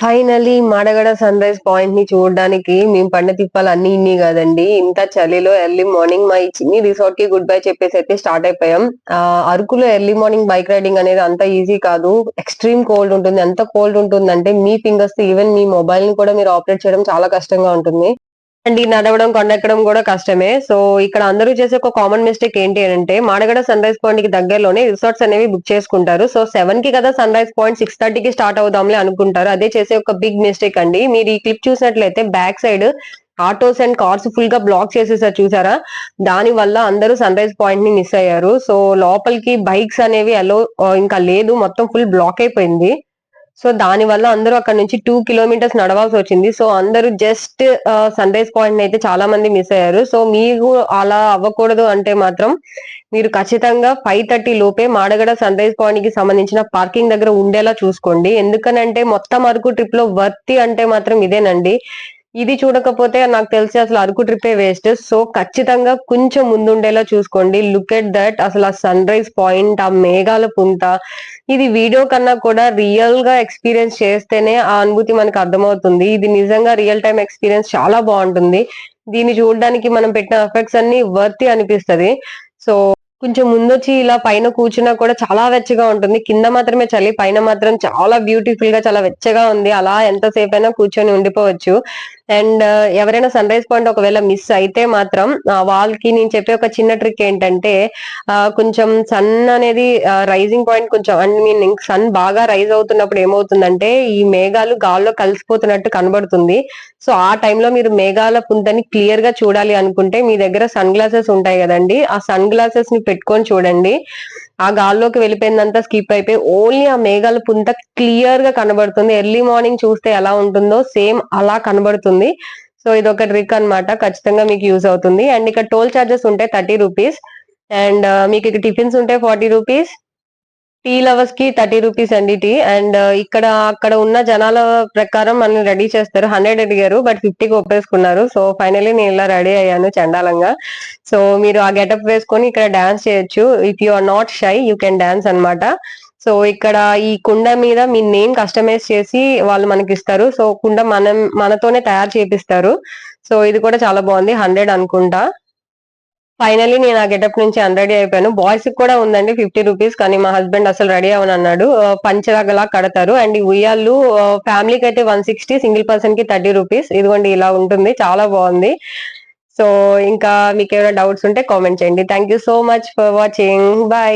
Finally Madagada sunrise point ని చూడడానికి మేము పడిన తిప్పాలు అన్ని ఇన్ని కాదండి. ఇంత చలిలో ఎర్లీ మార్నింగ్ మా ఈ చిన్ని రిసార్ట్ కి గుడ్ బై చెప్పేసి అయితే స్టార్ట్ అయిపోయాం. అరకులో ఎర్లీ మార్నింగ్ బైక్ రైడింగ్ అనేది అంత ఈజీ కాదు. ఎక్స్‌ట్రీమ్ కోల్డ్ ఉంటుంది. ఎంత కోల్డ్ ఉంటుందంటే మీ ఫింగర్స్ తో ఈవెన్ మీ మొబైల్ ని కూడా మీరు ఆపరేట్ చేయడం చాలా కష్టంగా ఉంటుంది. అండ్ ఈ నడవడం, కొండెక్కడం కూడా కష్టమే. సో, ఇక్కడ అందరూ చేసే ఒక కామన్ మిస్టేక్ ఏంటి అనంటే, మాడగడ సన్ రైజ్ పాయింట్‌కి దగ్గరలోనే రిసార్ట్స్ అనేవి బుక్ చేసుకుంటారు. సో, 7కి కదా సన్ రైజ్ పాయింట్ 6:30కి స్టార్ట్ అవుదాంలే అనుకుంటారు. అదే చేసే ఒక బిగ్ మిస్టేక్ అండి. మీరు ఈ క్లిప్ చూసినట్లయితే back side autos and cars full గా బ్లాక్ చేసేసారు చూసారా? దాని వల్ల అందరూ సన్ రైజ్ పాయింట్ ని మిస్ అయ్యారు. సో, లోపలికి బైక్స్ అనేవి ఇంకా లేదు. మొత్తం ఫుల్ బ్లాక్ అయిపోయింది. సో దాని వల్ల అందరూ అక్కడ నుంచి 2 కిలోమీటర్స్ నడవాల్సి వచ్చింది. సో అందరూ జస్ట్ సన్ రైజ్ పాయింట్ అయితే చాలా మంది మిస్ అయ్యారు. సో మీకు అలా అవ్వకూడదు అంటే మాత్రం మీరు ఖచ్చితంగా 5:30 లోపే మాడగడ సన్ రైజ్ పాయింట్ కి సంబంధించిన పార్కింగ్ దగ్గర ఉండేలా చూసుకోండి. ఎందుకనంటే మొత్తం అరకు ట్రిప్ లో వర్తి అంటే మాత్రం ఇదేనండి. ఇది చూడకపోతే నాకు తెలిసి అసలు అరకు ట్రిప్పే వేస్ట్. సో ఖచ్చితంగా కొంచెం ముందుండేలా చూసుకోండి. లుక్ ఎట్ దట్, అసలు ఆ సన్ రైజ్ పాయింట్, ఆ మేఘాల పుంత, ఇది వీడియో కన్నా కూడా రియల్ గా ఎక్స్పీరియన్స్ చేస్తేనే ఆ అనుభూతి మనకు అర్థమవుతుంది. ఇది నిజంగా రియల్ టైమ్ ఎక్స్పీరియన్స్ చాలా బాగుంటుంది. దీన్ని చూడడానికి మనం పెట్టిన ఎఫర్ట్స్ అన్ని వర్తి అనిపిస్తది. సో కొంచెం ముందొచ్చి ఇలా పైన కూర్చున్నా కూడా చాలా వెచ్చగా ఉంటుంది. కింద మాత్రమే చలి, పైన మాత్రం చాలా బ్యూటిఫుల్ గా చాలా వెచ్చగా ఉంది. అలా ఎంతసేపు అయినా కూర్చొని ఉండిపోవచ్చు. అండ్ ఎవరైనా సన్ రైజ్ పాయింట్ ఒకవేళ మిస్ అయితే మాత్రం వాళ్ళకి నేను చెప్పే ఒక చిన్న ట్రిక్ ఏంటంటే, కొంచెం సన్ అనేది రైజింగ్ పాయింట్ కొంచెం సన్ బాగా రైజ్ అవుతున్నప్పుడు ఏమవుతుందంటే ఈ మేఘాలు గాల్లో కలిసిపోతున్నట్టు కనబడుతుంది. సో ఆ టైంలో మీరు మేఘాల పుంతని క్లియర్ గా చూడాలి అనుకుంటే మీ దగ్గర సన్ గ్లాసెస్ ఉంటాయి కదండి, ఆ సన్ గ్లాసెస్ ని పెట్టుకొని చూడండి. ఆ గాల్లోకి వెళ్ళిపోయిందంతా స్కిప్ అయిపోయి ఓన్లీ ఆ మేఘాల పుంత క్లియర్ గా కనబడుతుంది. ఎర్లీ మార్నింగ్ చూస్తే ఎలా ఉంటుందో సేమ్ అలా కనబడుతుంది. సో ఇదొక ట్రిక్ అన్నమాట. ఖచ్చితంగా మీకు యూజ్ అవుతుంది. అండ్ ఇక్కడ టోల్ చార్జెస్ ఉంటాయి 30 రూపీస్. అండ్ మీకు ఇక్కడ టిఫిన్స్ ఉంటాయి 40 రూపీస్. టీ లవర్స్ కి 30 రూపీస్ అండి టీ. అండ్ అక్కడ ఉన్న జనాల ప్రకారం మనల్ని రెడీ చేస్తారు. 100 అడిగారు బట్ 50కి ఒప్పేసుకున్నారు. సో ఫైనల్లీ నేను ఇలా రెడీ అయ్యాను చండాలంగా. సో మీరు ఆ గెటప్ వేసుకొని ఇక్కడ డాన్స్ చేయొచ్చు. If you are not shy you can dance అన్నమాట. సో ఇక్కడ ఈ కుండ మీద మీ నేమ్ కస్టమైజ్ చేసి వాళ్ళు మనకి ఇస్తారు. సో కుండ మనతోనే తయారు చేపిస్తారు. సో ఇది కూడా చాలా బాగుంది. 100 అనుకుంటా. ఫైనల్లీ నేను ఆ గెటప్ నుంచి అన్‌రెడీ అయిపోయాను. బాయ్స్ కి కూడా ఉందండి 50 రూపీస్. కానీ మా హస్బెండ్ అసలు రెడీ అవ్వనన్నాడు. పంచెలాగలా కడతారు. అండ్ ఈ ఉయ్యాళ్ళు ఫ్యామిలీకి అయితే 160, సింగిల్ పర్సన్ కి 30 రూపీస్. ఇదిగోండి ఇలా ఉంటుంది. చాలా బాగుంది. సో ఇంకా మీకేమైనా డౌట్స్ ఉంటే కామెంట్ చేయండి. Thank you so much for watching. By.